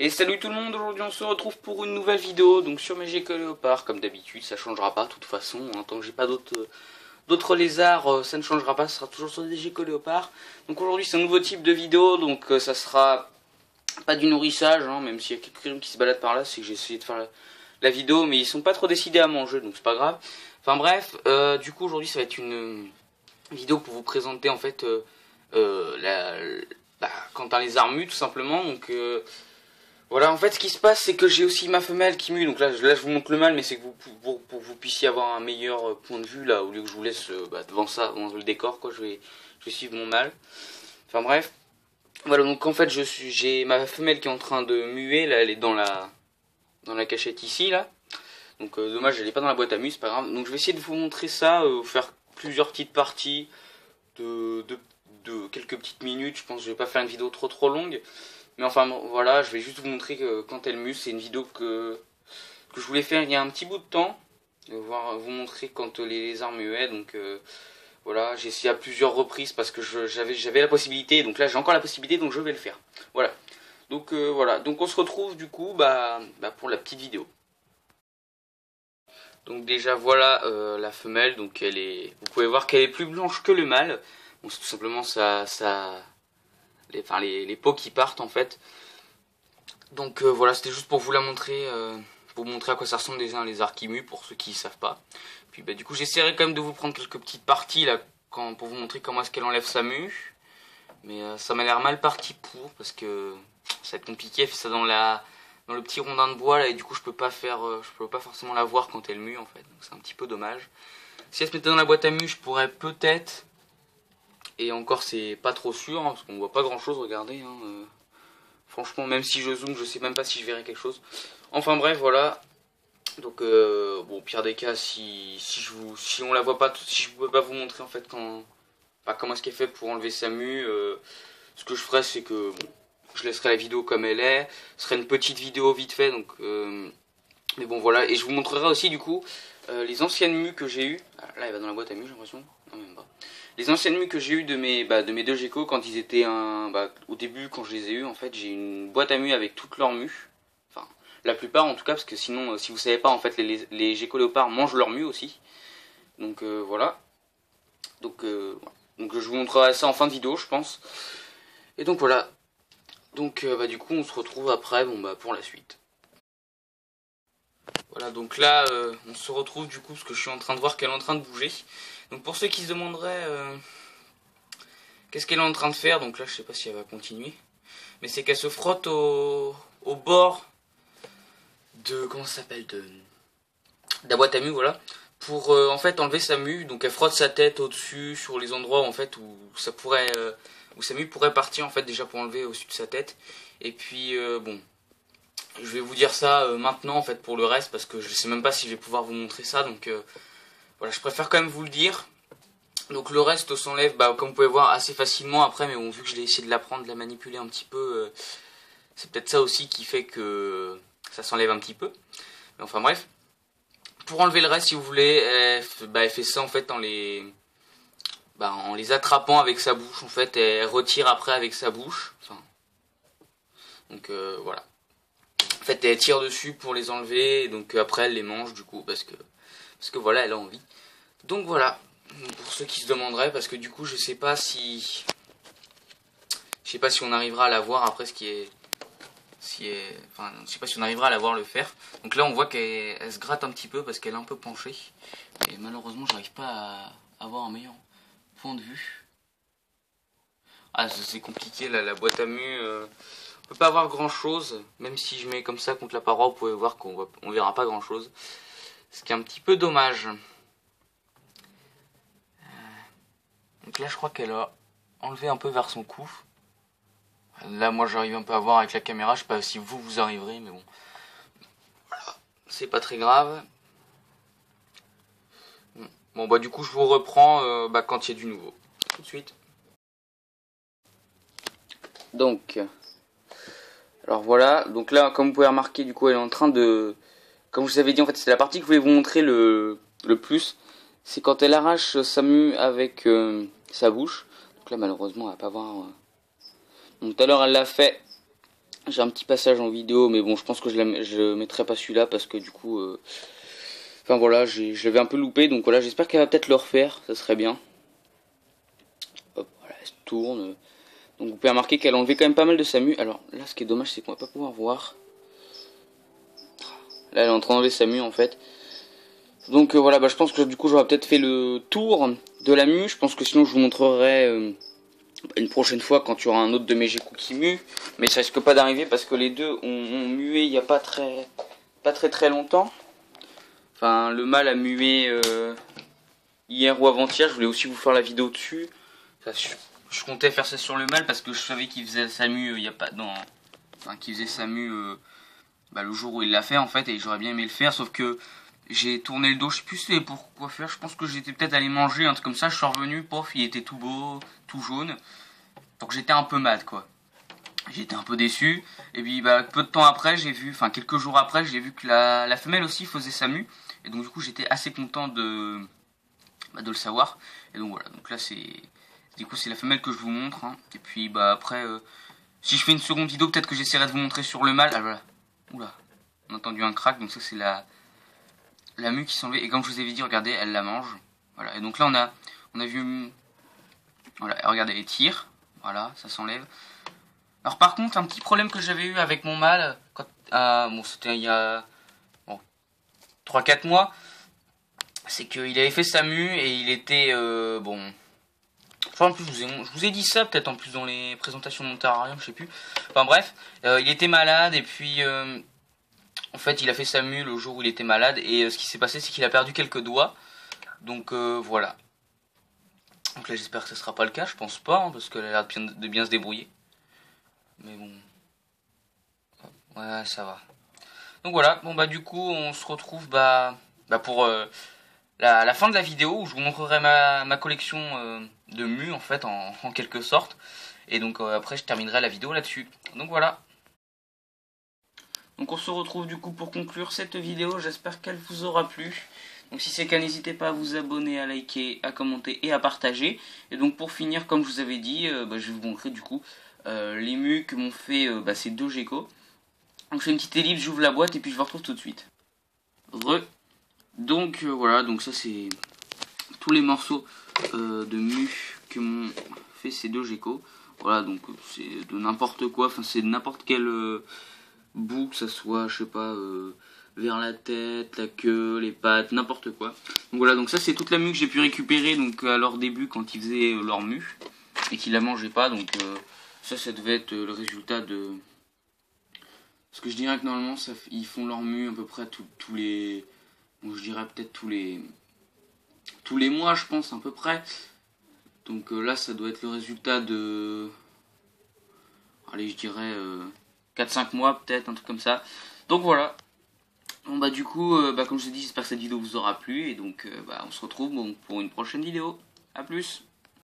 Et salut tout le monde, aujourd'hui on se retrouve pour une nouvelle vidéo, donc sur mes geckos léopards, comme d'habitude, ça changera pas de toute façon, hein, tant que j'ai pas d'autres lézards, ça ne changera pas, ça sera toujours sur des geckos léopards. Donc aujourd'hui c'est un nouveau type de vidéo, donc ça sera pas du nourrissage, hein, même s'il y a quelques qui se baladent par là, c'est que j'ai essayé de faire la vidéo, mais ils sont pas trop décidés à manger, donc c'est pas grave. Enfin bref, du coup aujourd'hui ça va être une vidéo pour vous présenter en fait quand un lézard mue tout simplement, donc... voilà, en fait, ce qui se passe, c'est que j'ai aussi ma femelle qui mue. Donc là, je vous montre le mâle, mais c'est que pour que vous puissiez avoir un meilleur point de vue, là, au lieu que je vous laisse devant ça, devant le décor, quoi, je vais suivre mon mâle. Enfin bref. Voilà, donc en fait, j'ai ma femelle qui est en train de muer, là, elle est dans la cachette ici, là. Donc dommage, elle n'est pas dans la boîte à mue, c'est pas grave. Donc je vais essayer de vous montrer ça, faire plusieurs petites parties de quelques petites minutes. Je pense que je vais pas faire une vidéo trop longue. Mais enfin voilà, je vais juste vous montrer que quand elle mue, c'est une vidéo que je voulais faire il y a un petit bout de temps. Vous montrer quand les lézards muaient. Donc voilà, j'ai essayé à plusieurs reprises parce que j'avais la possibilité. Donc là j'ai encore la possibilité, donc je vais le faire. Voilà. Donc voilà, donc on se retrouve du coup pour la petite vidéo. Donc déjà voilà la femelle, donc vous pouvez voir qu'elle est plus blanche que le mâle. Donc c'est tout simplement les peaux qui partent en fait. Donc voilà, c'était juste pour vous la montrer, pour vous montrer à quoi ça ressemble déjà un lézard qui mue, pour ceux qui ne savent pas. Puis du coup j'essaierai quand même de vous prendre quelques petites parties là, pour vous montrer comment est-ce qu'elle enlève sa mue. Mais ça m'a l'air mal parti parce que ça va être compliqué, elle fait ça dans le petit rondin de bois là, et du coup je peux pas forcément la voir quand elle mue en fait, donc c'est un petit peu dommage. Si elle se mettait dans la boîte à mue, je pourrais peut-être, et encore c'est pas trop sûr, hein, parce qu'on voit pas grand chose, regardez, hein, franchement même si je zoome, je sais même pas si je verrai quelque chose. Enfin bref, voilà. Donc bon, pire des cas, si on la voit pas, si je peux pas vous montrer en fait comment est-ce qu'elle fait pour enlever sa mue, ce que je ferai c'est que bon, je laisserai la vidéo comme elle est. Ce serait une petite vidéo vite fait, donc mais bon voilà. Et je vous montrerai aussi du coup les anciennes mues que j'ai eues. Ah, là elle va dans la boîte à mue, j'ai l'impression. Non, même pas. Les anciennes mues que j'ai eues de mes deux geckos quand ils étaient au début, quand je les ai eues, en fait j'ai une boîte à mue avec toutes leurs mues. Enfin la plupart en tout cas, parce que sinon si vous savez pas, en fait les geckos léopards mangent leurs mues aussi. Donc voilà. Donc je vous montrerai ça en fin de vidéo je pense. Et donc voilà. Donc du coup on se retrouve après pour la suite. Voilà, donc là on se retrouve du coup parce que je suis en train de voir qu'elle est en train de bouger. Donc pour ceux qui se demanderaient qu'est-ce qu'elle est en train de faire, donc là je sais pas si elle va continuer. Mais c'est qu'elle se frotte au bord de, comment ça s'appelle, de la boîte à mue, voilà. Pour en fait enlever sa mue, donc elle frotte sa tête au-dessus sur les endroits en fait où ça pourrait... où sa mue pourrait partir en fait déjà pour enlever au-dessus de sa tête. Et puis bon, je vais vous dire ça maintenant en fait pour le reste parce que je sais même pas si je vais pouvoir vous montrer ça, donc voilà, je préfère quand même vous le dire. Donc le reste s'enlève comme vous pouvez voir assez facilement après, mais bon, vu que je l'ai essayé de la prendre, de la manipuler un petit peu, c'est peut-être ça aussi qui fait que ça s'enlève un petit peu. Mais enfin bref, pour enlever le reste si vous voulez, elle fait ça en fait en les attrapant avec sa bouche en fait, elle retire après avec sa bouche. Enfin, donc voilà. En fait elle tire dessus pour les enlever, et donc après elle les mange du coup parce que voilà, elle a envie. Donc voilà, pour ceux qui se demanderaient, parce que du coup je sais pas si on arrivera à la voir après, enfin je sais pas si on arrivera à la voir le faire. Donc là on voit qu'elle se gratte un petit peu parce qu'elle est un peu penchée, et malheureusement j'arrive pas à avoir un meilleur point de vue. Ah, c'est compliqué là, la boîte à mue, on peut pas voir grand chose, même si je mets comme ça contre la paroi, vous pouvez voir qu'on verra pas grand chose, ce qui est un petit peu dommage. Donc là je crois qu'elle a enlevé un peu vers son cou. Là moi j'arrive un peu à voir avec la caméra, je sais pas si vous arriverez, mais bon. Voilà, c'est pas très grave. Bon du coup je vous reprends quand il y a du nouveau. Tout de suite. Donc, alors voilà, donc là comme vous pouvez remarquer, du coup elle est en train de, comme je vous avais dit en fait c'est la partie que je voulais vous montrer le plus, c'est quand elle arrache sa mue avec sa bouche. Donc là malheureusement elle va pas voir. Donc tout à l'heure elle l'a fait J'ai un petit passage en vidéo, mais bon, je pense que je mettrai pas celui-là parce que du coup, enfin voilà, je l'avais un peu loupé, donc voilà, j'espère qu'elle va peut-être le refaire, ça serait bien. Hop, voilà, elle se tourne. Donc vous pouvez remarquer qu'elle a enlevé quand même pas mal de sa mue. Alors là, ce qui est dommage, c'est qu'on va pas pouvoir voir. Là, elle est en train d'enlever sa mue en fait. Donc voilà, bah, je pense que du coup, j'aurais peut-être fait le tour de la mue. Je pense que sinon, je vous montrerai une prochaine fois quand il y aura un autre de mes Geckos qui mue. Mais ça risque pas d'arriver parce que les deux ont mué il y a pas très longtemps. Enfin, le mâle a mué hier ou avant-hier. Je voulais aussi vous faire la vidéo dessus. Enfin, je comptais faire ça sur le mâle parce que je savais qu'il faisait sa mue il y a pas dans, enfin, qu'il faisait sa mue bah, le jour où il l'a fait en fait, et j'aurais bien aimé le faire, sauf que j'ai tourné le dos, je sais plus c'était pourquoi faire, je pense que j'étais peut-être allé manger un truc comme ça, je suis revenu, pof, il était tout beau, tout jaune, donc j'étais un peu mad quoi. J'étais un peu déçu, et puis bah, peu de temps après, j'ai vu, enfin quelques jours après, j'ai vu que la femelle aussi faisait sa mue, et donc du coup j'étais assez content de le savoir, et donc voilà, donc là du coup c'est la femelle que je vous montre, hein. Et puis bah après, si je fais une seconde vidéo, peut-être que j'essaierai de vous montrer sur le mâle, ah voilà, oula, on a entendu un crack, donc ça c'est la mue qui s'enlevait, et comme je vous avais dit, regardez, elle la mange, voilà, et donc là on a vu, voilà, regardez, elle tire, voilà, ça s'enlève. Alors par contre, un petit problème que j'avais eu avec mon mâle, quand, bon c'était il y a bon, 3-4 mois, c'est qu'il avait fait sa mue, et il était, bon, enfin en plus je vous ai dit ça peut-être en plus dans les présentations de mon terrarium, je sais plus, enfin bref, il était malade, et puis en fait il a fait sa mue le jour où il était malade, et ce qui s'est passé c'est qu'il a perdu quelques doigts, donc voilà. Donc là j'espère que ce sera pas le cas, je pense pas, hein, parce qu'elle a l'air de bien se débrouiller. Mais bon, ouais ça va. Donc voilà, bon bah du coup on se retrouve pour la fin de la vidéo où je vous montrerai ma collection de mues en fait en quelque sorte. Et donc après je terminerai la vidéo là-dessus. Donc voilà. Donc on se retrouve du coup pour conclure cette vidéo, j'espère qu'elle vous aura plu. Donc si c'est le cas, n'hésitez pas à vous abonner, à liker, à commenter et à partager. Et donc pour finir, comme je vous avais dit, je vais vous montrer du coup les mues que m'ont fait ces deux geckos. Donc je fais une petite ellipse, j'ouvre la boîte et puis je vous retrouve tout de suite. Donc voilà, donc ça c'est tous les morceaux de mue que m'ont fait ces deux geckos. Voilà, donc c'est de n'importe quoi, enfin c'est de n'importe quel bout, que ça soit, je sais pas, vers la tête, la queue, les pattes, n'importe quoi. Donc voilà, donc ça c'est toute la mue que j'ai pu récupérer donc à leur début quand ils faisaient leur mue et qu'ils la mangeaient pas. Donc ça devait être le résultat de... Parce que je dirais que normalement ils font leur mue à peu près tous les... Bon, je dirais peut-être tous les mois, je pense, à peu près. Donc là, ça doit être le résultat de... Allez, je dirais 4-5 mois, peut-être, un truc comme ça. Donc voilà. Bon, bah du coup, comme je vous ai dit, j'espère que cette vidéo vous aura plu. Et donc, on se retrouve pour une prochaine vidéo. A plus.